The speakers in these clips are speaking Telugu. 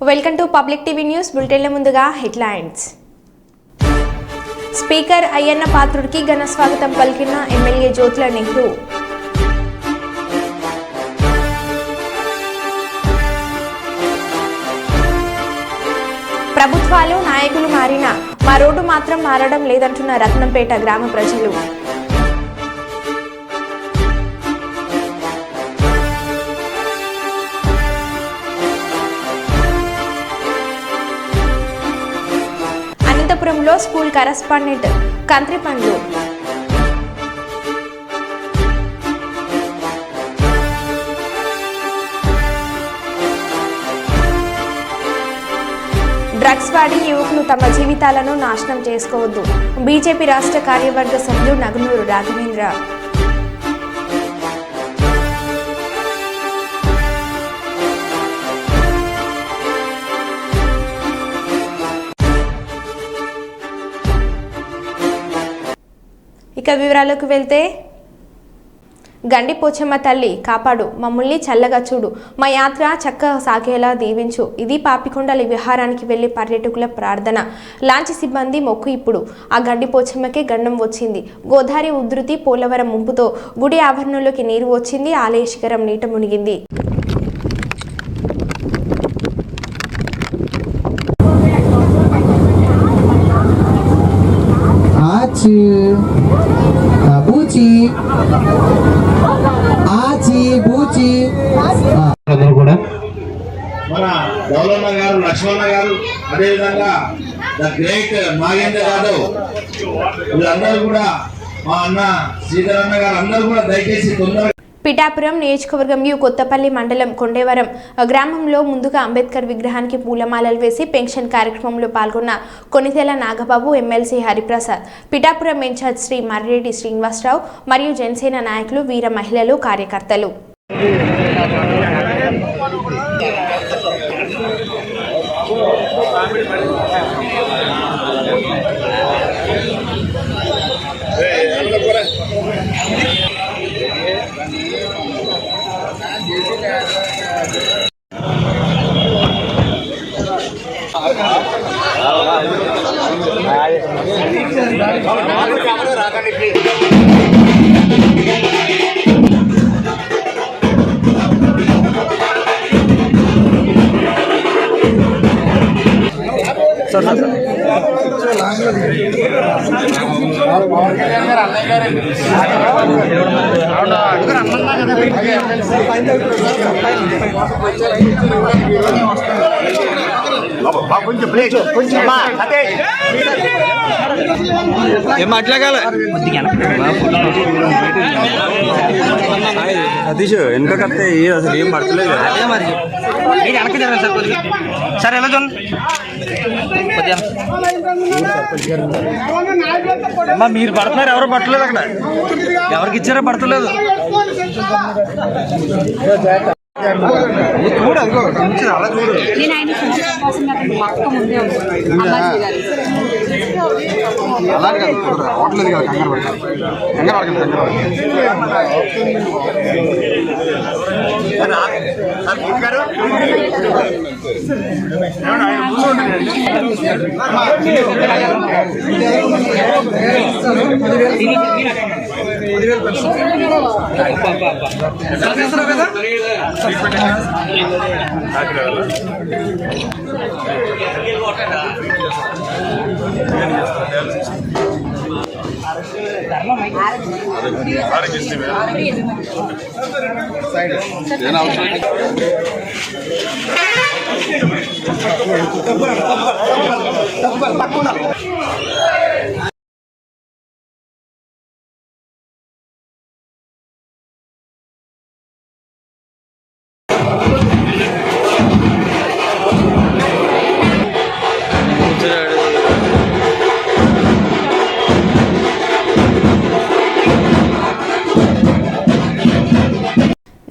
Welcome to public TV news బులెటిన్ల ముందుగా హెడ్లైన్స్. స్పీకర్ అయ్యన్న పాత్రుడికి ఘన స్వాగతం పలికిన ఎమ్మెల్యే జ్యోతుల నెహ్రూ. ప్రభుత్వాలు నాయకులు మారినా మా రోడ్డు మాత్రం మారడం లేదంటున్న రత్నంపేట గ్రామ ప్రజలు. అనంతపురంలో స్కూల్ కరెస్పాండెంట్ కంత్రి పండ్లు. డ్రగ్స్ వాడి యువకులు తమ జీవితాలను నాశనం చేసుకోవద్దు. బీజేపీ రాష్ట్ర కార్యవర్గ సభ్యులు నగనూరు రాఘవేంద్ర. ఇక వివరాలకు వెళ్తే, గండి పోచమ్మ తల్లి కాపాడు, మమ్మల్ని చల్లగా చూడు, మా యాత్ర చక్కగా సాగేలా దీవించు. ఇది పాపికొండల విహారానికి వెళ్లి పర్యాటకుల ప్రార్థన. లాంచ్ సిబ్బంది మొక్కు. ఇప్పుడు ఆ గండి పోచమ్మకే గండం వచ్చింది. గోదావరి ఉధృతి, పోలవరం ముంపుతో గుడి ఆవరణలోకి నీరు వచ్చింది. ఆలయ శిఖరం నీట మునిగింది. కూడా మన గౌరవన్న గారు, లక్ష్మణ గారు, అదేవిధంగా ద గ్రేట్ నాగేంద్ర యాదవ్, వీళ్ళందరూ కూడా మా అన్న శ్రీధరన్న గారు అందరూ కూడా దయచేసి తొందరగా. పిఠాపురం నియోజకవర్గం కొత్తపల్లి మండలం కొండేవరం గ్రామంలో ముందుగా అంబేద్కర్ విగ్రహానికి పూలమాలలు వేసి పెన్షన్ కార్యక్రమంలో పాల్గొన్న కొనితెల నాగబాబు, ఎమ్మెల్సీ హరిప్రసాద్, పిఠాపురం ఇన్ఛార్జ్ శ్రీ మర్రెడ్డి శ్రీనివాసరావు మరియు జనసేన నాయకులు, వీర మహిళలు, కార్యకర్తలు. సతీష్ వెనక కడితే అసలు ఏం పడతలేదు. అదే మరి వెనక జరగదు సార్, కొద్దిగా సార్ ఎలా చూడండి. అమ్మా మీరు పడుతున్నారు, ఎవరు పట్టలేదు. అక్కడ ఎవరికి ఇచ్చారో పడతలేదు. చూడు అదిగో అలా చూడు. అలాగే కాదు, రావట్లేదు కదా, కంగారు పడకండి, కంగారు కదా.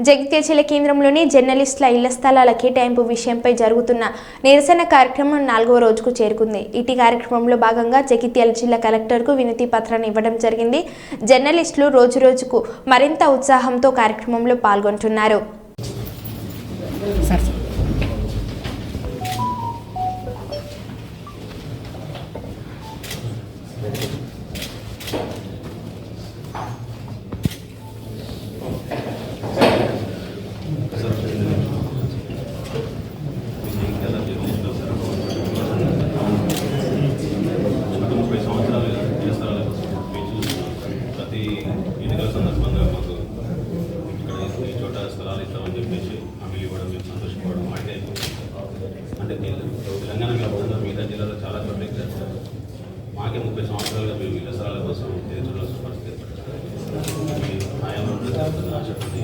జగిత్యాల జిల్లా కేంద్రంలోని జర్నలిస్టుల ఇళ్ల స్థలాల కేటాయింపు విషయంపై జరుగుతున్న నిరసన కార్యక్రమం 4వ రోజుకు చేరుకుంది. ఇటీ కార్యక్రమంలో భాగంగా జగిత్యాల జిల్లా కలెక్టర్కు వినతి పత్రాన్ని ఇవ్వడం జరిగింది. జర్నలిస్టులు రోజురోజుకు మరింత ఉత్సాహంతో కార్యక్రమంలో పాల్గొంటున్నారు. ప్రతి ఎన్నికల సందర్భంగా మాకు ఇక్కడ ఈ చోట స్థలాలు ఇస్తామని చెప్పేసి హామీలు ఇవ్వడం మేము సంతోషపడడం అంటే తెలంగాణ వ్యాప్తంగా మిగతా జిల్లాలో చాలా చోట్ల ఇచ్చారు. మాకే 30 సంవత్సరాలుగా మేము ఇళ్ల స్థలాల కోసం ఎదుర్కొనాల్సిన పరిస్థితి ఆశపడి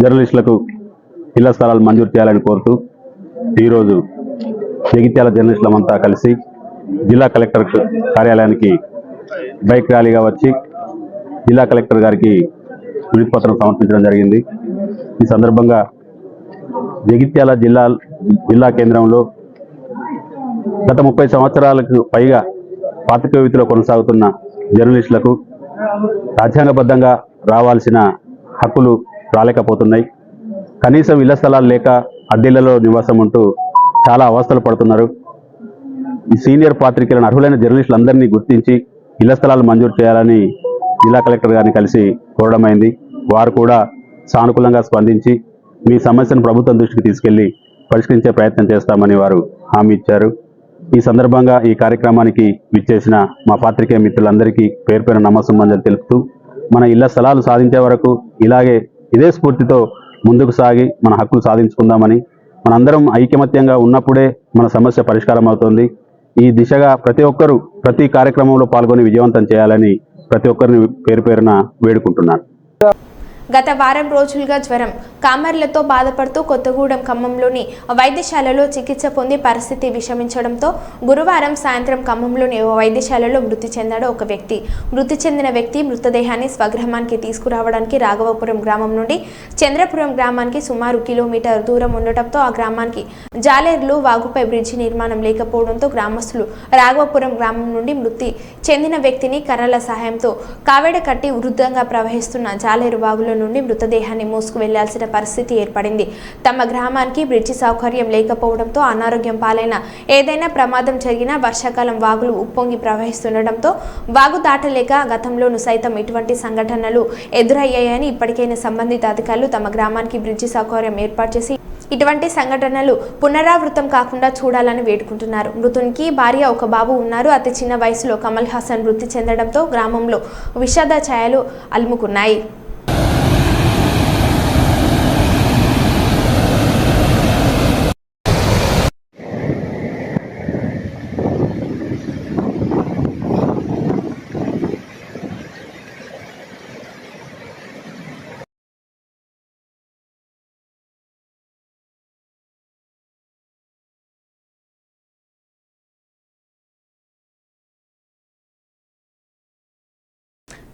జర్నలిస్టులకు ఇళ్ల స్థలాలు మంజూరు చేయాలని కోరుతూ ఈరోజు జగిత్యాల జర్నలిస్టులమంతా కలిసి జిల్లా కలెక్టర్ కార్యాలయానికి బైక్ ర్యాలీగా వచ్చి జిల్లా కలెక్టర్ గారికి వినతిపత్రం సమర్పించడం జరిగింది. ఈ సందర్భంగా జగిత్యాల జిల్లా కేంద్రంలో గత 30 సంవత్సరాలకు పైగా పాత్రికా వృత్తిలో కొనసాగుతున్న జర్నలిస్టులకు రాజ్యాంగబద్ధంగా రావాల్సిన హక్కులు రాలేకపోతున్నాయి. కనీసం ఇళ్ల స్థలాలు లేక అద్దెళ్లలో నివాసం ఉంటూ చాలా అవస్థలు పడుతున్నారు. ఈ సీనియర్ పాత్రికేయులను అర్హులైన జర్నలిస్టులందరినీ గుర్తించి ఇళ్ల స్థలాలు మంజూరు చేయాలని జిల్లా కలెక్టర్ గారిని కలిసి కోరడమైంది. వారు కూడా సానుకూలంగా స్పందించి మీ సమస్యను ప్రభుత్వం దృష్టికి తీసుకెళ్లి పరిష్కరించే ప్రయత్నం చేస్తామని వారు హామీ ఇచ్చారు. ఈ సందర్భంగా ఈ కార్యక్రమానికి విచ్చేసిన మా పాత్రికేయ మిత్రులందరికీ పేరు పేరు నమస్సుమంజలు తెలుపుతూ మన ఇళ్ల స్థలాలు సాధించే వరకు ఇలాగే ఇదే స్ఫూర్తితో ముందుకు సాగి మన హక్కులు సాధించుకుందామని, మనందరం ఐకమత్యంగా ఉన్నప్పుడే మన సమస్య పరిష్కారం అవుతుంది. ఈ దిశగా ప్రతి ఒక్కరూ ప్రతి కార్యక్రమంలో పాల్గొని విజయవంతం చేయాలని ప్రతి ఒక్కరిని పేరు పేరున వేడుకుంటున్నాను. గత వారం రోజులుగా జ్వరం, కామెర్లతో బాధపడుతూ కొత్తగూడెం ఖమ్మంలోని వైద్యశాలలో చికిత్స పొంది పరిస్థితి విషమించడంతో గురువారం సాయంత్రం ఖమ్మంలోని ఓ వైద్యశాలలో మృతి చెందాడు ఒక వ్యక్తి. మృతి చెందిన వ్యక్తి మృతదేహాన్ని స్వగ్రామానికి తీసుకురావడానికి రాఘవపురం గ్రామం నుండి చంద్రపురం గ్రామానికి సుమారు కిలోమీటర్ దూరం ఉండటంతో ఆ గ్రామానికి జాలేర్లు వాగుపై బ్రిడ్జి నిర్మాణం లేకపోవడంతో గ్రామస్తులు రాఘవపురం గ్రామం నుండి మృతి చెందిన వ్యక్తిని కర్రల సహాయంతో కావేడ కట్టి వృద్ధంగా ప్రవహిస్తున్న జాలేరు వాగులో నుండి మృతదేహాన్ని మోసుకు వెళ్లాల్సిన పరిస్థితి ఏర్పడింది. తమ గ్రామానికి బ్రిడ్జి సౌకర్యం లేకపోవడంతో అనారోగ్యం పాలైన ఏదైనా ప్రమాదం జరిగినా వర్షాకాలం వాగులు ఉప్పొంగి ప్రవహిస్తుండటంతో వాగు దాటలేక గతంలోనూ సైతం ఇటువంటి సంఘటనలు ఎదురయ్యాయని ఇప్పటికైనా సంబంధిత అధికారులు తమ గ్రామానికి బ్రిడ్జి సౌకర్యం ఏర్పాటు చేసి ఇటువంటి సంఘటనలు పునరావృతం కాకుండా చూడాలని వేడుకుంటున్నారు. మృతునికి భార్య ఒక బాబు ఉన్నారు. అతి చిన్న వయసులో కమల్ హాసన్ మృతి చెందడంతో గ్రామంలో విషాద ఛాయలు అలుముకున్నాయి.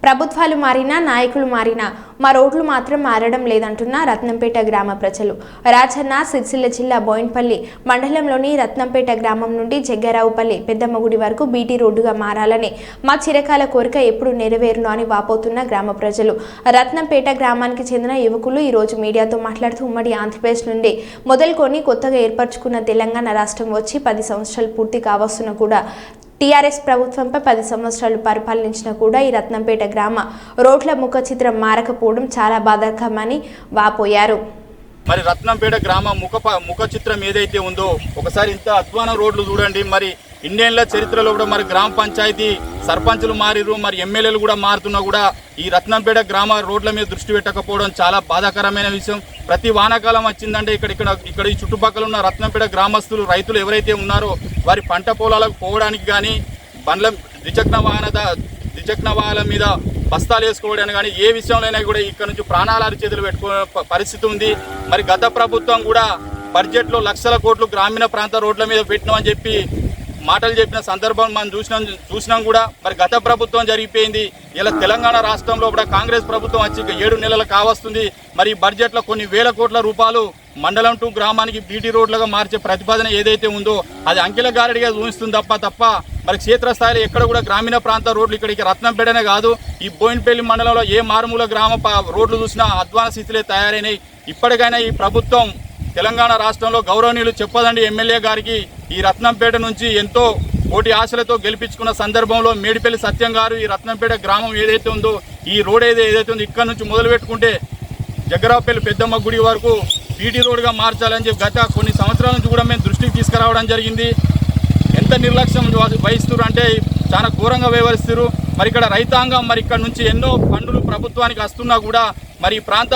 ప్రభుత్వాలు మారినా నాయకులు మారినా మా రోడ్లు మాత్రం మారడం లేదంటున్న రత్నంపేట గ్రామ ప్రజలు. రాజన్న సిరిసిల్ల జిల్లా బోయిన్పల్లి మండలంలోని రత్నంపేట గ్రామం నుండి జగ్గరావుపల్లి పెద్దమ్మగుడి వరకు బీటీ రోడ్డుగా మారాలని మా చిరకాల కోరిక ఎప్పుడు నెరవేరును అని వాపోతున్న గ్రామ ప్రజలు. రత్నంపేట గ్రామానికి చెందిన యువకులు ఈరోజు మీడియాతో మాట్లాడుతూ ఉమ్మడి ఆంధ్రప్రదేశ్ నుండి మొదలుకొని కొత్తగా ఏర్పరచుకున్న తెలంగాణ రాష్ట్రం వచ్చి 10 సంవత్సరాలు పూర్తి కావస్తున్నా కూడా టీఆర్ఎస్ ప్రభుత్వంపై 10 సంవత్సరాలు పరిపాలించినా కూడా ఈ రత్నంపేట గ్రామ రోడ్ల ముఖ చిత్రం మారకపోవడం చాలా బాధాకరమని వాపోయారు. మరి రత్నంపేట గ్రామ ముఖ చిత్రం ఏదైతే ఉందో ఒకసారి ఇంత అధ్వాన రోడ్లు చూడండి. మరి ఇండియన్ల చరిత్రలో కూడా మరి గ్రామ పంచాయతీ సర్పంచులు మారిరు, మరి ఎమ్మెల్యేలు కూడా మారుతున్నా కూడా ఈ రత్నంపేట గ్రామ రోడ్ల మీద దృష్టి పెట్టకపోవడం చాలా బాధాకరమైన విషయం. ప్రతి వానాకాలం వచ్చిందంటే ఇక్కడ ఈ చుట్టుపక్కల ఉన్న రత్నంపేట గ్రామస్తులు రైతులు ఎవరైతే ఉన్నారో వారి పంట పొలాలకు పోవడానికి కానీ బండ్ల ద్విచక్ర వాహనాల మీద బస్తాలు వేసుకోవడానికి కానీ ఏ విషయంలోనైనా కూడా ఇక్కడ నుంచి ప్రాణాలు చేతులు పెట్టుకునే పరిస్థితి ఉంది. మరి గత ప్రభుత్వం కూడా బడ్జెట్లో లక్షల కోట్లు గ్రామీణ ప్రాంత రోడ్ల మీద పెట్టినామని చెప్పి మాటలు చెప్పిన సందర్భం మనం చూసినాం కూడా. మరి గత ప్రభుత్వం జరిగిపోయింది. ఇలా తెలంగాణ రాష్ట్రంలో కూడా కాంగ్రెస్ ప్రభుత్వం వచ్చి 7 నెలలు కావస్తుంది. మరి బడ్జెట్లో కొన్ని వేల కోట్ల రూపాయలు మండలం టు గ్రామానికి బీటీ రోడ్లుగా మార్చే ప్రతిపాదన ఏదైతే ఉందో అది అంకెల గారడిగా చూపిస్తుంది తప్ప మరి క్షేత్రస్థాయిలో ఎక్కడ కూడా గ్రామీణ ప్రాంత రోడ్లు ఇక్కడికి రత్నంపేటనే కాదు ఈ బోయిన్పల్లి మండలంలో ఏ మారుమూల గ్రామ రోడ్లు చూసినా అధ్వాన స్థితిలో తయారైనాయి. ఇప్పటికైనా ఈ ప్రభుత్వం తెలంగాణ రాష్ట్రంలో గౌరవనీయులు చెప్పదండి ఎమ్మెల్యే గారికి ఈ రత్నంపేట నుంచి ఎంతో కోటి ఆశలతో గెలిపించుకున్న సందర్భంలో మేడిపల్లి సత్యం గారు ఈ రత్నంపేట గ్రామం ఏదైతే ఉందో ఈ రోడ్ ఏదైతే ఉందో ఇక్కడ నుంచి మొదలు పెట్టుకుంటే జగ్గరావుపల్లి పెద్దమ్మ గుడి వరకు బీటీ రోడ్గా మార్చాలని చెప్పి గత కొన్ని సంవత్సరాల నుంచి కూడా మేము దృష్టికి తీసుకురావడం జరిగింది. ఎంత నిర్లక్ష్యం వహిస్తున్నారు అంటే చాలా ఘోరంగా వ్యవహరిస్తారు. మరి ఇక్కడ రైతాంగం మరి ఇక్కడ నుంచి ఎన్నో పన్నులు ప్రభుత్వానికి వస్తున్నా కూడా మరి ఈ ప్రాంత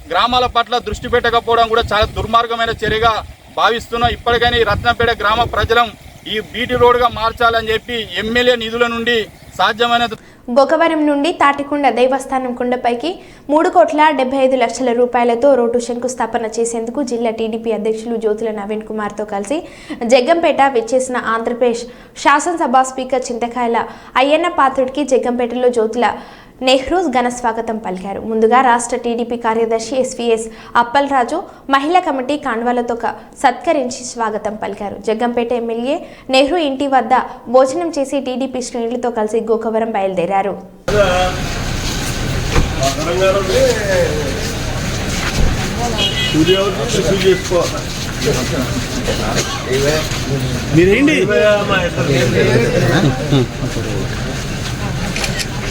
గ్రామాల పట్ల దృష్టి పెట్టకపోవడం కూడా చాలా దుర్మార్గమైన చర్యగా భావిస్తున్నాం. ఇప్పటికైనా ఈ రత్నంపేట గ్రామ ప్రజలం ఈ బీటీ రోడ్గా మార్చాలని చెప్పి ఎమ్మెల్యే నిధుల నుండి సాధ్యమైన గోకవరం నుండి తాటికొండ దేవస్థానం కొండపైకి 3,75,00,000 రూపాయలతో రోడ్డు శంకుస్థాపన చేసేందుకు జిల్లా టీడీపీ అధ్యక్షులు జ్యోతుల నవీన్ కుమార్తో కలిసి జగ్గంపేట విచ్చేసిన ఆంధ్రప్రదేశ్ శాసనసభ స్పీకర్ చింతకాయల అయ్యన్న పాత్రుడికి జగ్గంపేటలో జ్యోతుల నెహ్రూ ఘన స్వాగతం పలికారు. ముందుగా రాష్ట్ర టీడీపీ కార్యదర్శి ఎస్వీఎస్ అప్పలరాజు మహిళా కమిటీ కాండ్వాలతో సత్కరించి స్వాగతం పలికారు. జగ్గంపేట ఎమ్మెల్యే నెహ్రూ ఇంటి వద్ద భోజనం చేసి టీడీపీ శ్రేణులతో కలిసి గోకవరం బయలుదేరారు.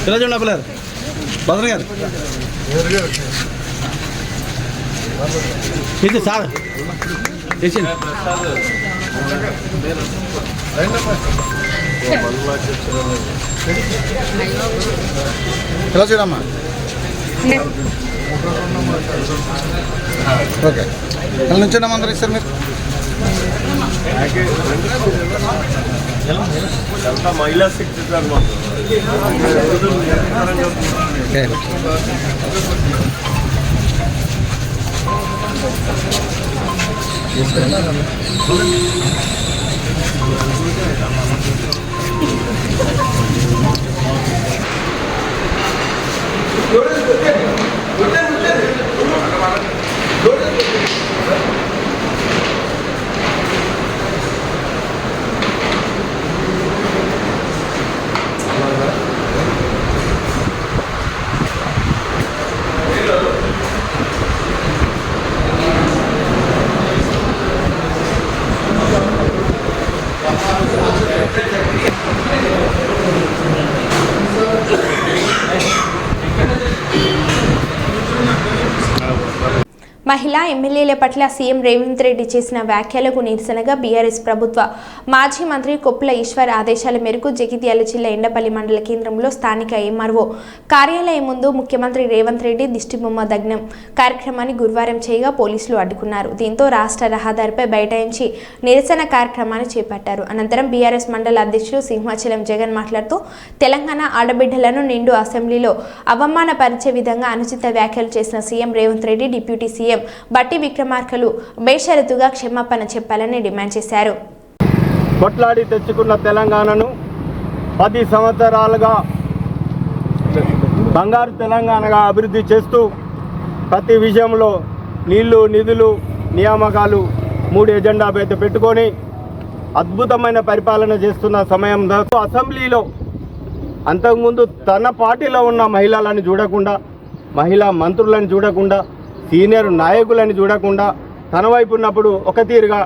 ఇలా చూడండి అప్పలేరు భద్ర గారు ఇది సార్ చేసింది ఇలా చూడమ్మా. ఓకే అలా నుంచోండి అందరూ ఇస్తారు మీరు మహిళా శక్తి మహిళా ఎమ్మెల్యేల పట్ల సీఎం రేవంత్ రెడ్డి చేసిన వ్యాఖ్యలకు నిరసనగా బీఆర్ఎస్ ప్రభుత్వ మాజీ మంత్రి కొప్పుల ఈశ్వర్ ఆదేశాల మేరకు జగిత్యాల జిల్లా ఎండపల్లి మండల కేంద్రంలో స్థానిక ఎంఆర్ఓ కార్యాలయం ముందు ముఖ్యమంత్రి రేవంత్ రెడ్డి దిష్టిబొమ్మ దగ్నం కార్యక్రమాన్ని గురువారం చేయగా పోలీసులు అడ్డుకున్నారు. దీంతో రాష్ట్ర రహదారిపై బైఠాయించి నిరసన కార్యక్రమాన్ని చేపట్టారు. అనంతరం బీఆర్ఎస్ మండల అధ్యక్షుడు సింహాచలం జగన్ మాట్లాడుతూ తెలంగాణ ఆడబిడ్డలను నిండు అసెంబ్లీలో అవమానపరిచే విధంగా అనుచిత వ్యాఖ్యలు చేసిన CM Revanth Reddy deputy CM బట్టి విక్రమార్కలు బేషరతుగా క్షమాపణ చెప్పాలని డిమాండ్ చేశారు. కొట్లాడి తెచ్చుకున్న తెలంగాణను 10 సంవత్సరాలుగా బంగారు తెలంగాణగా అభివృద్ధి చేస్తూ ప్రతి విషయంలో నీళ్లు నిధులు నియామకాలు 3 ఎజెండా పెట్టుకొని అద్భుతమైన పరిపాలన చేస్తున్న సమయంలో అసెంబ్లీలో అంతకుముందు తన పార్టీలో ఉన్న మహిళలను చూడకుండా, మహిళా మంత్రులను చూడకుండా, సీనియర్ నాయకులను చూడకుండా తన వైపు ఉన్నప్పుడు ఒక తీరుగా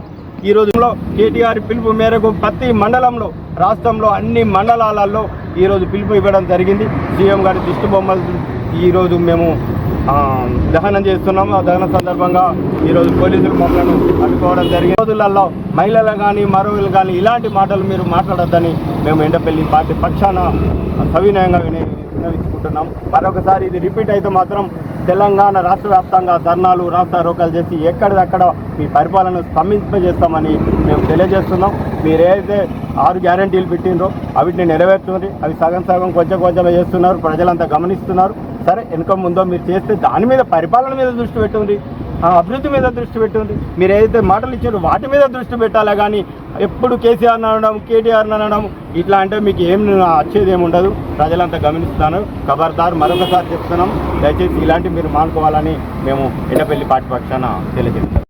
ఈ రోజులో కేటీఆర్ పిలుపు మేరకు ప్రతి మండలంలో రాష్ట్రంలో అన్ని మండలాలలో ఈరోజు పిలుపు ఇవ్వడం జరిగింది. సీఎం గారి దిష్టి బొమ్మలు ఈరోజు మేము దహనం చేస్తున్నాము. ఆ దహన సందర్భంగా ఈరోజు పోలీసులు మమ్మల్ని అడ్డుకోవడం జరిగింది. రోజులలో మహిళలు కానీ మరోళ్ళు కానీ ఇలాంటి మాటలు మీరు మాట్లాడొద్దని మేము ఎండపల్లి పార్టీ పక్షాన సవినయంగా విన్నవించుకుంటున్నాం. మరొకసారి ఇది రిపీట్ అయితే మాత్రం తెలంగాణ రాష్ట్ర వ్యాప్తంగా ధర్నాలు రాస్తారోకాలు చేసి ఎక్కడిదక్కడ మీ పరిపాలన స్తంభింపజేస్తామని మేము తెలియజేస్తున్నాం. మీరు ఏదైతే 6 గ్యారంటీలు పెట్టినరో అవిటిని నెరవేర్చుకుని అవి సగం సగం కొంచెం కొంచెం చేస్తున్నారు, ప్రజలంతా గమనిస్తున్నారు. సరే వెనుక ముందో మీరు చేస్తే దాని మీద పరిపాలన మీద దృష్టి పెట్టుంది, అభివృద్ధి మీద దృష్టి పెట్టుంది. మీరు ఏదైతే మాటలు ఇచ్చారో వాటి మీద దృష్టి పెట్టాలా కానీ ఎప్పుడు కేసీఆర్ అనడం కేటీఆర్ అనడం ఇట్లా అంటే మీకు ఏం వచ్చేది ఏమి ఉండదు. ప్రజలంతా గమనిస్తున్నాను. ఖబర్దార్ మరొకసారి చెప్తున్నాం, దయచేసి ఇలాంటివి మీరు మానుకోవాలని మేము ఎండపల్లి పార్టీ పక్షాన తెలియజేస్తాం.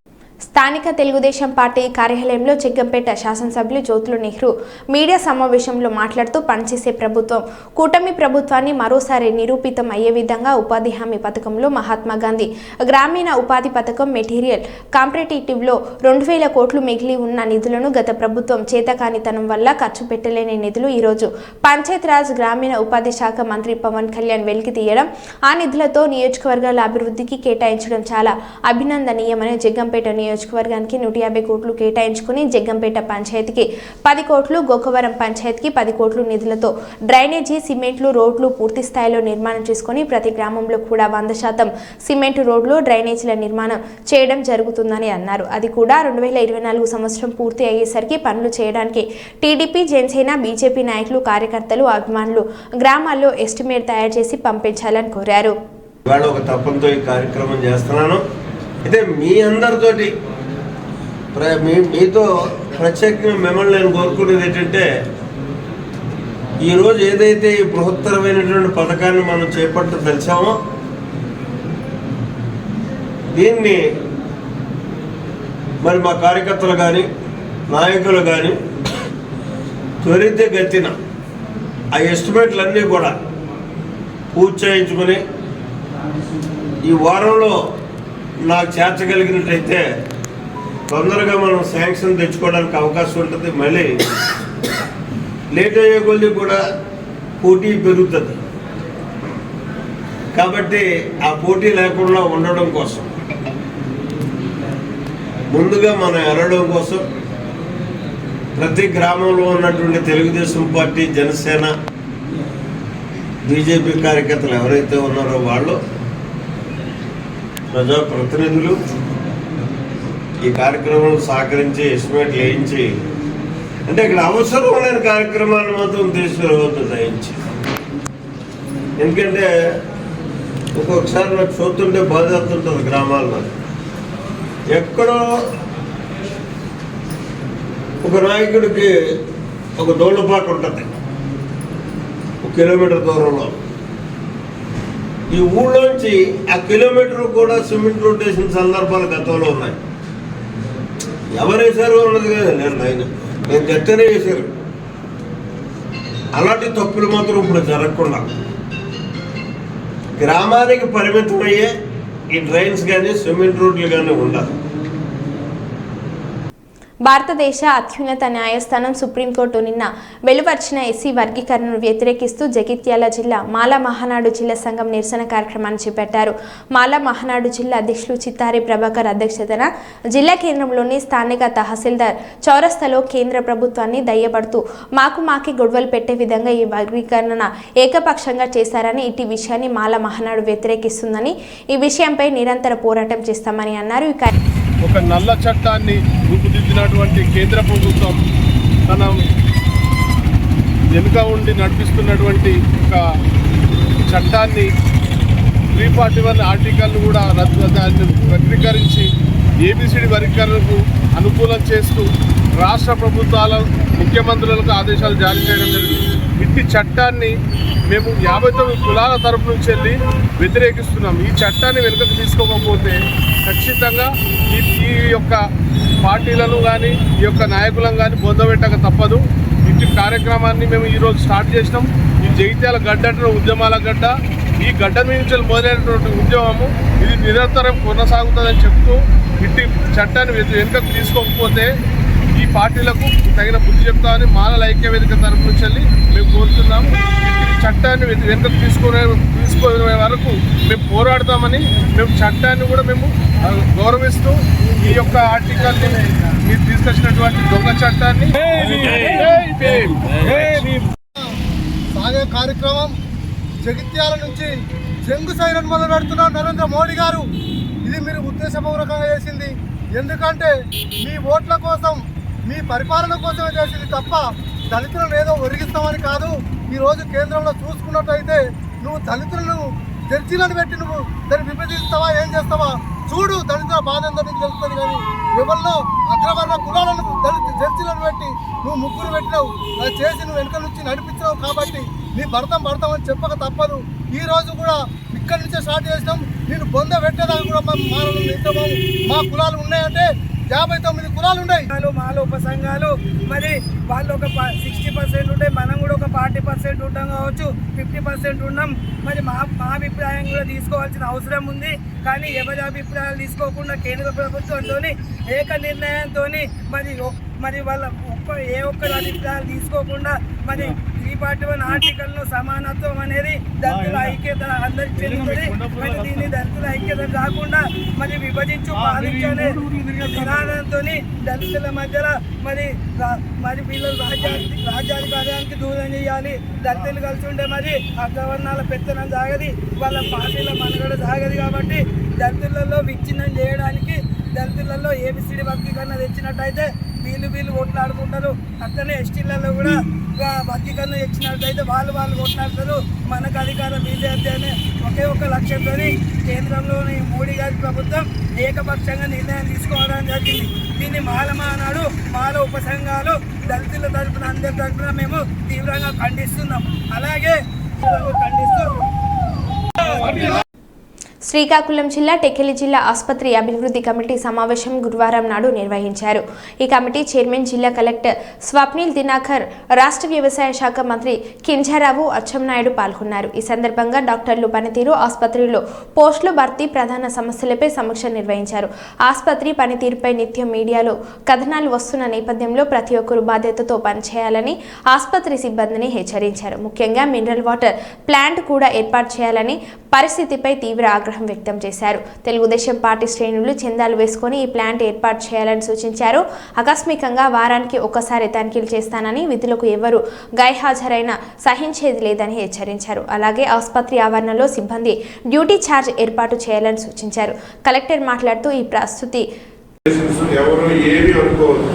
స్థానిక తెలుగుదేశం పార్టీ కార్యాలయంలో జగ్గంపేట శాసనసభ్యులు జ్యోతుల నెహ్రూ మీడియా సమావేశంలో మాట్లాడుతూ పనిచేసే ప్రభుత్వం కూటమి ప్రభుత్వాన్ని మరోసారి నిరూపితం అయ్యే విధంగా ఉపాధి హామీ పథకంలో మహాత్మా గాంధీ గ్రామీణ ఉపాధి పథకం మెటీరియల్ కాంపిటేటివ్లో 2000 కోట్లు మిగిలి ఉన్న నిధులను గత ప్రభుత్వం చేతకానితనం వల్ల ఖర్చు పెట్టలేని నిధులు ఈరోజు పంచాయతీరాజ్ గ్రామీణ ఉపాధి శాఖ మంత్రి పవన్ కళ్యాణ్ వెలికి తీయడం, ఆ నిధులతో నియోజకవర్గాల అభివృద్ధికి కేటాయించడం చాలా అభినందనీయమని జగ్గంపేట నియోజకవర్గానికి 150 కోట్లు కేటాయించుకుని జగ్గంపేట పంచాయతీకి 10 కోట్లు, గోకవరం పంచాయతీకి 10 కోట్లు నిధులతో డ్రైనేజీ, సిమెంట్లు, రోడ్లు పూర్తి స్థాయిలో నిర్మాణం చేసుకుని ప్రతి గ్రామంలో కూడా 100% సిమెంట్ రోడ్లు, డ్రైనేజీల నిర్మాణం చేయడం జరుగుతుందని అన్నారు. అది కూడా 2024 సంవత్సరం పూర్తి అయ్యేసరికి పనులు చేయడానికి టీడీపీ, జనసేన, బీజేపీ నాయకులు, కార్యకర్తలు, అభిమానులు గ్రామాల్లో ఎస్టిమేట్ తయారు చేసి పంపించాలని కోరారు. ఇవాళ ఒక తప్పంతో ఈ కార్యక్రమం చేస్తున్నాను. అయితే మీ అందరితోటి మీతో ప్రత్యేకంగా మిమ్మల్ని నేను కోరుకునేది ఏంటంటే, ఈరోజు ఏదైతే ఈ బృహత్తరమైనటువంటి పథకాన్ని మనం చేపట్టదలిచామో దీన్ని మరి మా కార్యకర్తలు కానీ నాయకులు కానీ త్వరితగతిన ఆ ఎస్టిమేట్లన్నీ కూడా పూర్తి చేయించుకొని ఈ వారంలో నాకు చేర్చగలిగినట్టయితే తొందరగా మనం శాంక్షన్ తెచ్చుకోవడానికి అవకాశం ఉంటుంది. మళ్ళీ లేట్ అయ్యే కొద్ది కూడా పోటీ పెరుగుతుంది. కాబట్టి ఆ పోటీ లేకుండా ఉండడం కోసం ముందుగా మనం ఎరగడం కోసం ప్రతి గ్రామంలో ఉన్నటువంటి తెలుగుదేశం పార్టీ, జనసేన, బీజేపీ కార్యకర్తలు ఎవరైతే ఉన్నారో వాళ్ళు, ప్రజాప్రతినిధులు ఈ కార్యక్రమం సహకరించి ఎస్టిమేట్ వేయించి, అంటే ఇక్కడ అవసరం లేని కార్యక్రమాలను మాత్రం తీసుకురావద్దు దయించి. ఎందుకంటే ఒక్కొక్కసారి నాకు చూస్తుంటే బాధ అవుతుంటుంది గ్రామాల్లో. ఎక్కడో ఒక నాయకుడికి ఒక దోళ్ళపాటు ఉంటుంది 1 కిలోమీటర్ దూరంలో. ఈ ఊళ్ళోంచి ఆ కిలోమీటర్ కూడా సిమెంట్ రోడ్ వేసిన సందర్భాలు గతంలో ఉన్నాయి. ఎవరు వేశారు అన్నది కదా, నేను చెప్తేనే వేశారు. అలాంటి తప్పులు మాత్రం ఇప్పుడు జరగకుండా గ్రామానికి పరిమితమయ్యే ఈ డ్రైన్స్ కానీ సిమెంట్ రోడ్లు కానీ ఉండాలి. భారతదేశ అత్యున్నత న్యాయస్థానం సుప్రీంకోర్టు నిన్న వెలువరిచిన ఎస్సీ వర్గీకరణను వ్యతిరేకిస్తూ జగిత్యాల జిల్లా మాల మహానాడు జిల్లా సంఘం నిరసన కార్యక్రమాన్ని చేపట్టారు. మాల మహానాడు జిల్లా అధ్యక్షులు చిత్తారి ప్రభాకర్ అధ్యక్షతన జిల్లా కేంద్రంలోని స్థానిక తహసీల్దార్ చౌరస్తాలో కేంద్ర ప్రభుత్వాన్ని దయ్యబడుతూ మాకే గొడవలు పెట్టే విధంగా ఈ వర్గీకరణ ఏకపక్షంగా చేశారని, ఇటు విషయాన్ని మాల మహానాడు వ్యతిరేకిస్తుందని, ఈ విషయంపై నిరంతర పోరాటం చేస్తామని అన్నారు. ఒక నల్ల చట్టాన్ని రూపుదిద్దినటువంటి కేంద్ర ప్రభుత్వం తన వెనుక ఉండి నడిపిస్తున్నటువంటి ఒక చట్టాన్ని 341 ఆర్టికల్ను కూడా వర్గీకరించి ఏబిసిడి వర్గీకరణకు అనుకూలం చేస్తూ రాష్ట్ర ప్రభుత్వాల ముఖ్యమంత్రులకు ఆదేశాలు జారీ చేయడం జరిగింది. ఇట్టి చట్టాన్ని మేము 59 కులాల తరపు నుంచి వెళ్ళి వ్యతిరేకిస్తున్నాం. ఈ చట్టాన్ని వెనుకకు తీసుకోకపోతే ఖచ్చితంగా ఈ యొక్క పార్టీలను కానీ ఈ యొక్క నాయకులను కానీ బొందబెట్టక తప్పదు. ఇట్టి కార్యక్రమాన్ని మేము ఈరోజు స్టార్ట్ చేసినాం. ఈ జగిత్యాల గడ్డ అంటే ఉద్యమాల గడ్డ. ఈ గడ్డ నుంచి మొదలైనటువంటి ఉద్యమము ఇది నిరంతరం కొనసాగుతుందని చెప్తూ ఇట్టి చట్టాన్ని వెనుకకు తీసుకోకపోతే ఈ పార్టీలకు తగిన బుద్ధి చెప్తామని మాలల ఐక్య వేదిక తరపు నుంచి వెళ్ళి మేము కోరుతున్నాము. ఈ చట్టాన్ని వెనుకకు తీసుకునే వరకు మేము పోరాడతామని, మేము చట్టాన్ని కూడా మేము గౌరవిస్తూ ఈ యొక్క ఆర్టికల్ని మీరు తీసుకొచ్చినటువంటి దొంగ చట్టాన్ని సాగే కార్యక్రమం జగిత్యాల నుంచి జంగు సైరన్ మొదలు పెడుతున్నారు నరేంద్ర మోడీ గారు. ఇది మీరు ఉద్దేశపూర్వకంగా చేసింది. ఎందుకంటే మీ ఓట్ల కోసం, మీ పరిపాలన కోసమే చేసింది తప్ప దళితులను ఏదో ఒరిగిస్తామని కాదు. ఈరోజు కేంద్రంలో చూసుకున్నట్టయితే నువ్వు దళితులను చర్చీలను పెట్టి నువ్వు దాన్ని విభజిస్తావా, ఏం చేస్తావా చూడు. దళితుల బాధ ఎంతో నీకు తెలుస్తుంది. కానీ ఎవరిలో అగ్రవర్ణ కులాలను చర్చీలను పెట్టి నువ్వు ముగ్గురు పెట్టినావు, అది చేసి నువ్వు వెనుక నుంచి నడిపించినావు. కాబట్టి నీ భర్తమని చెప్పక తప్పదు. ఈ రోజు కూడా ఇక్కడి నుంచే స్టార్ట్ చేసినాం. నేను బొంద పెట్టేదాకా కూడా మేము మారడం నింటాము. మా కులాలు ఉన్నాయంటే 59 కులాలు ఉన్నాయి. మాలో ఉపసంఘాలు మరి వాళ్ళు ఒక 60% ఉంటే మనం కూడా ఒక 40% ఉంటాం కావచ్చు, 50% ఉన్నాం. మరి మా అభిప్రాయం కూడా తీసుకోవాల్సిన అవసరం ఉంది. కానీ ఎవరి అభిప్రాయాలు తీసుకోకుండా కేంద్ర ప్రభుత్వంతో ఏక నిర్ణయంతో మరి వాళ్ళ ఏ ఒక్కరి అభిప్రాయాలు తీసుకోకుండా మరి 341 ఆర్టికల్ను సమానత్వం అనేది దళితుల ఐక్యత అందరికి చెందుతుంది. మరి దీన్ని దళితుల ఐక్యత కాకుండా మరి విభజించు పాలించనే నినాదంతో దళితుల మధ్యలో మరి వీళ్ళు రాజ్యాధికారానికి దూరం చేయాలి. దళితులు కలిసి ఉంటే మరి ఆ గవర్నర్ల పెత్తనం సాగది, వాళ్ళ పార్టీల మనుగడ సాగది. కాబట్టి దళితులలో విచ్ఛిన్నం చేయడానికి దళితులలో ఏబిసిడి వర్గీకరణ తెచ్చినట్టయితే వీళ్ళు కొట్లాడుకుంటారు. అట్లనే ఎస్టీలలో కూడా వర్గీకరణ తెచ్చినట్టయితే వాళ్ళు కొట్లాడతారు. మనకు అధికారం బీజేపీ అనే ఒకే ఒక లక్ష్యంతో కేంద్రంలోని మోడీ గారి ప్రభుత్వం ఏకపక్షంగా నిర్ణయం తీసుకోవడం జరిగింది. దీన్ని మాలమానాడు మాల ఉపసంఘాలు దళితుల తరఫున అందరి తరఫున మేము తీవ్రంగా ఖండిస్తున్నాం. అలాగే ఖండిస్తూ శ్రీకాకుళం జిల్లా టెక్కెలి జిల్లా ఆసుపత్రి అభివృద్ధి కమిటీ సమావేశం గురువారం నాడు నిర్వహించారు. ఈ కమిటీ చైర్మన్ జిల్లా కలెక్టర్ స్వప్నిల్ దినాకర్, రాష్ట్ర వ్యవసాయ శాఖ మంత్రి కింజారావు అచ్చెన్నాయుడు పాల్గొన్నారు. ఈ సందర్భంగా డాక్టర్లు పనితీరు, ఆసుపత్రిలో పోస్టుల భర్తీ, ప్రధాన సమస్యలపై సమీక్ష నిర్వహించారు. ఆసుపత్రి పనితీరుపై నిత్యం మీడియాలో కథనాలు వస్తున్న నేపథ్యంలో ప్రతి ఒక్కరూ బాధ్యతతో పనిచేయాలని ఆసుపత్రి సిబ్బందిని హెచ్చరించారు. ముఖ్యంగా మినరల్ వాటర్ ప్లాంట్ కూడా ఏర్పాటు చేయాలని పరిస్థితిపై తీవ్ర ఆగ్రహం వ్యక్తం చేశారు. తెలుగుదేశం పార్టీ శ్రేణులు చందాలు వేసుకొని ఈ ప్లాంట్ ఏర్పాటు చేయాలని సూచించారు. ఆకస్మికంగా వారానికి ఒకసారి తనిఖీలు చేస్తానని, విధులకు ఎవరు గైహాజరైనా సహించేది లేదని హెచ్చరించారు. అలాగే ఆసుపత్రి ఆవరణలో సిబ్బంది డ్యూటీ ఛార్జ్ ఏర్పాటు చేయాలని సూచించారు. కలెక్టర్ మాట్లాడుతూ ఈ ప్రస్తుతి ఎవరు ఏమి అనుకోవద్దు.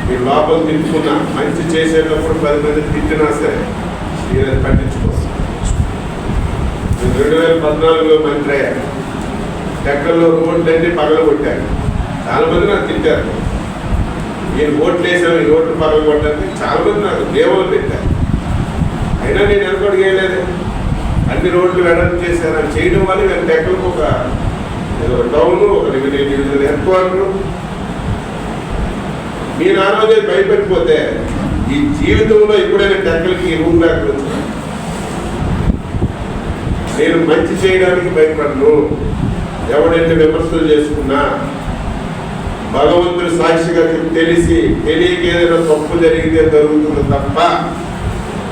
మీరు లోపల తిప్పుకున్నా మంచి చేసేటప్పుడు 10 మంది తిట్టినా సరే మీరు అది పట్టించుకోవచ్చు. 2014లో మంత్రి అయ్యారు. టెక్కల్లో రోడ్లన్నీ పగలగొట్టారు. చాలా మంది నాకు తిట్టారు. నేను ఓట్లు వేసాను, ఈ రోడ్లు పగలగొట్టడానికి చాలా మంది నాకు దేవులు పెట్టారు. అయినా నేను వెనకడుగు వేయలేదు. అన్ని రోడ్లు వెడల్పు చేశాను. అని చేయడం వల్ల నేను టెక్కలకు ఒక టౌన్, ఒక డివిజన్ హెడ్ క్వార్టర్. నేను ఆ రోజే భయపెట్టిపోతే ఈ జీవితంలో ఎప్పుడైనా టెక్కలకి రూమ్ బ్యాక్ వచ్చాను. నేను మంచి చేయడానికి భయపడను. ఎవడైతే విమర్శలు చేసుకున్నా భగవంతుడు సాక్షిగా తెలియక ఏదైనా తప్పు జరిగితే జరుగుతుంది తప్ప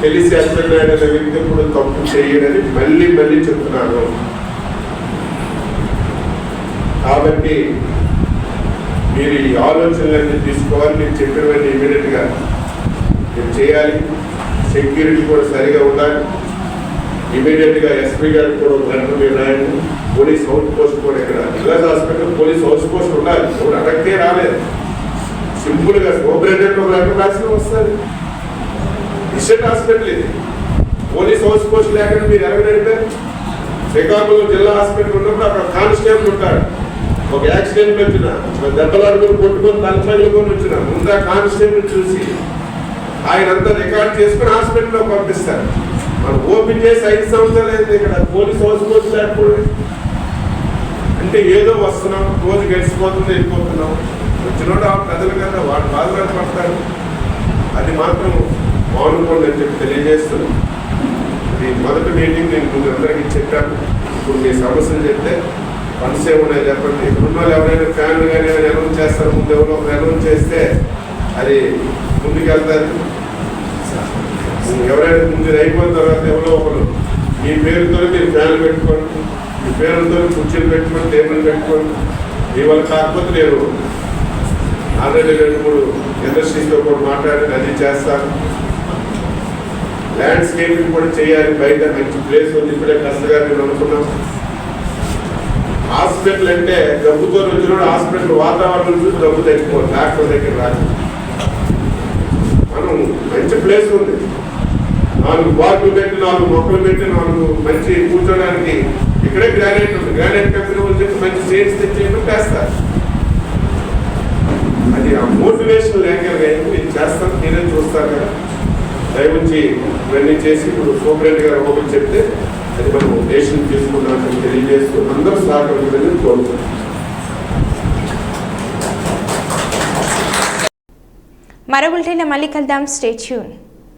తెలిసి అచ్చెన్నాయుడు అనే వ్యక్తి కూడా తప్పు చేయడని మళ్ళీ చెప్తున్నాను. కాబట్టి మీరు ఈ ఆలోచనలన్నీ తీసుకోవాలి. నేను చెప్పినవన్నీ ఇమీడియట్గా మీరు చేయాలి. సెక్యూరిటీ కూడా సరిగా ఉండాలి. ఇమీడియట్గా ఎస్పీ గారికి కూడా ఒక లెటర్ మీరు రాయండి. పోలీస్ హౌస్ పోస్ట్ కూడా ఇక్కడ జిల్లా హాస్పిటల్ పోలీస్ హౌస్ పోస్ట్ ఉండాలి. ఎవరు అడగకే రాలేదు. సింపుల్గా సూపరింటెండెంట్ ఒక లెటర్ రాసిన వస్తుంది. డిస్ట్రిక్ట్ హాస్పిటల్ ఇది. పోలీస్ హౌస్ పోస్ట్ లేకుండా మీరు ఎలాగ శ్రీకాకుళం జిల్లా హాస్పిటల్ ఉన్నప్పుడు అక్కడ కానిస్టేబుల్ ఉంటాడు. ఒక యాక్సిడెంట్ వచ్చిన దెబ్బలాడుకుని కొట్టుకొని తలపల్లుకొని వచ్చిన ముందు ఆ కానిస్టేబుల్ చూసి ఆయన అంతా రికార్డ్ చేసుకుని హాస్పిటల్లో పంపిస్తారు. మనం ఓపెన్ చేసి 5 సంవత్సరాలు అయింది. ఇక్కడ పోలీస్ హౌస్ పోస్ట్ లేకపోతే అంటే ఏదో వస్తున్నాం, రోజు గడిచిపోతుంది, వెళ్ళిపోతున్నాం. వచ్చినోడు ఆ ప్రజల కదా వాడు బాధలు పడతారు. అది మాత్రం మానుకోండి అని చెప్పి తెలియజేస్తున్నాం. ఇది మొదటి మీటింగ్ నేను ముందు అందరికీ చెప్పాను. ఇప్పుడు మీ సమస్యలు చెప్తే ఫండ్స్ ఏమున్నాయి చెప్పండి. ఇప్పుడున్న వాళ్ళు ఎవరైనా ఫ్యాన్లు కానీ అనౌన్స్ చేస్తారు. ముందు ఎవరో అనౌన్స్ చేస్తే అది ముందుకెళ్తారు. ఎవరైనా ముందు అయిపోయిన తర్వాత ఎవరో ఒకరు మీ పేరుతో మీరు ఫ్యాన్లు పెట్టుకోండి, మీ పేరుతో కుర్చీలు పెట్టుకోండి, టేబుల్ పెట్టుకోండి. ఇవాళ కాకపోతే నేను ఆల్రెడీ 2-3 ఇండస్ట్రీస్తో కూడా మాట్లాడి అది చేస్తాను. ల్యాండ్స్కేపింగ్ కూడా చేయాలి. బయట మంచి ప్లేస్ ఉంది. ఇప్పుడే కష్టంగా నేను అనుకున్నాం. హాస్పిటల్ అంటే డబ్బుతో వచ్చిన హాస్పిటల్ వాతావరణం చూసి డబ్బు తెచ్చుకోవాలి. డాక్టర్ దగ్గర రాదు. మనం మంచి ప్లేస్ ఉంది. 4 బార్లు పెట్టి 4 మొక్కలు పెట్టి 4 మంచి కూర్చోడానికి ఇక్కడే గ్రానైట్ ఉంది. గ్రానైట్ కంపెనీ వాళ్ళు చెప్పి మంచి చైర్స్ తెచ్చేయడం చేస్తారు. అది ఆ మోటివేషనల్ యాంకర్గా నేను చేస్తాను. మీరే చూస్తారు కదా. దయవుంచి ఇవన్నీ చేసి ఇప్పుడు సూపరింటెండెంట్ గారు ఒకటి చెప్తే అది మనం డెసిషన్ తీసుకున్నామని తెలియజేస్తూ అందరూ సహకరించాలని కోరుతున్నాం. మరో బులెటిన్ మళ్ళీ కలుద్దాం. Stay tune.